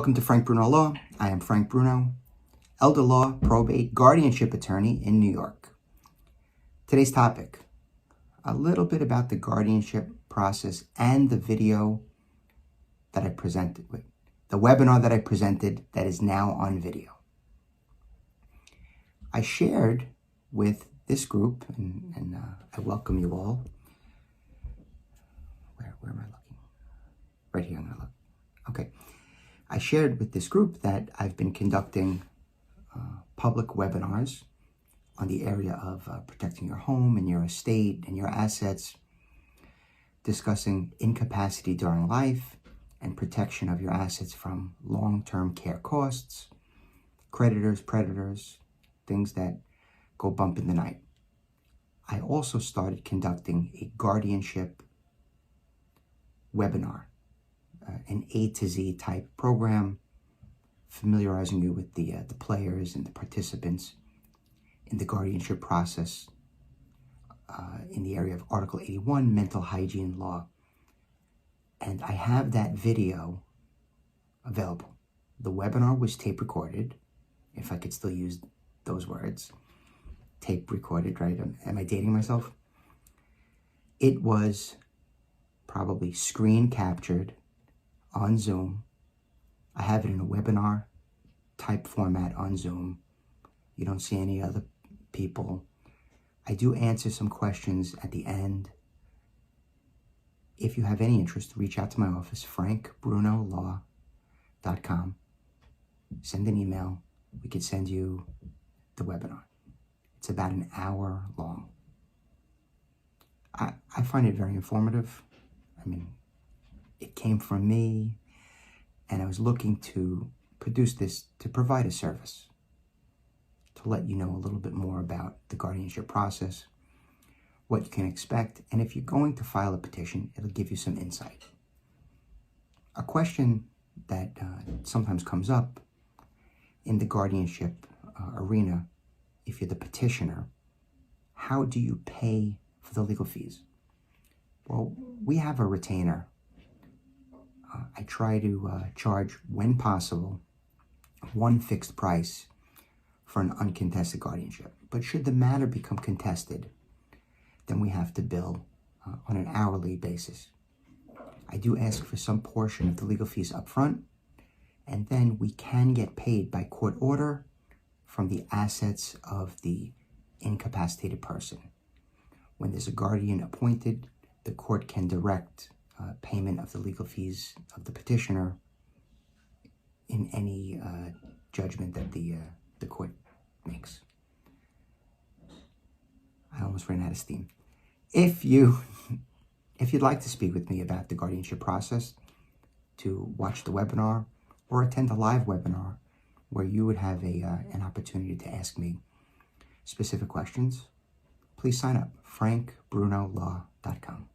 Welcome to Frank Bruno Law. I am Frank Bruno, elder law, probate, guardianship attorney in New York. Today's topic, a little bit about the guardianship process and the video that I presented with, the webinar that I presented that is now on video. I shared with this group, and I welcome you all. Where am I looking? Right here, I'm gonna look. Okay. I shared with this group that I've been conducting public webinars on the area of protecting your home and your estate and your assets, discussing incapacity during life and protection of your assets from long-term care costs, creditors, predators, things that go bump in the night. I also started conducting a guardianship webinar, an A to Z type program, familiarizing you with the players and the participants in the guardianship process in the area of Article 81, mental hygiene law. And I have that video available. The webinar was tape recorded, if I could still use those words. Tape recorded, right? Am I dating myself? It was probably screen captured on Zoom. I have it in a webinar type format on Zoom. You don't see any other people. I do answer some questions at the end. If you have any interest, reach out to my office, frankbrunolaw.com. Send an email. We could send you the webinar. It's about an hour long. I find it very informative. I mean, it came from me, and I was looking to produce this to provide a service, to let you know a little bit more about the guardianship process, what you can expect, and if you're going to file a petition, it'll give you some insight. A question that sometimes comes up in the guardianship arena, if you're the petitioner, how do you pay for the legal fees? Well, we have a retainer. I try to charge, when possible, one fixed price for an uncontested guardianship. But should the matter become contested, then we have to bill on an hourly basis. I do ask for some portion of the legal fees up front, and then we can get paid by court order from the assets of the incapacitated person. When there's a guardian appointed, the court can direct payment of the legal fees of the petitioner in any judgment that the court makes. I almost ran out of steam. If you'd like to speak with me about the guardianship process, to watch the webinar or attend a live webinar where you would have an opportunity to ask me specific questions, please sign up, frankbrunolaw.com.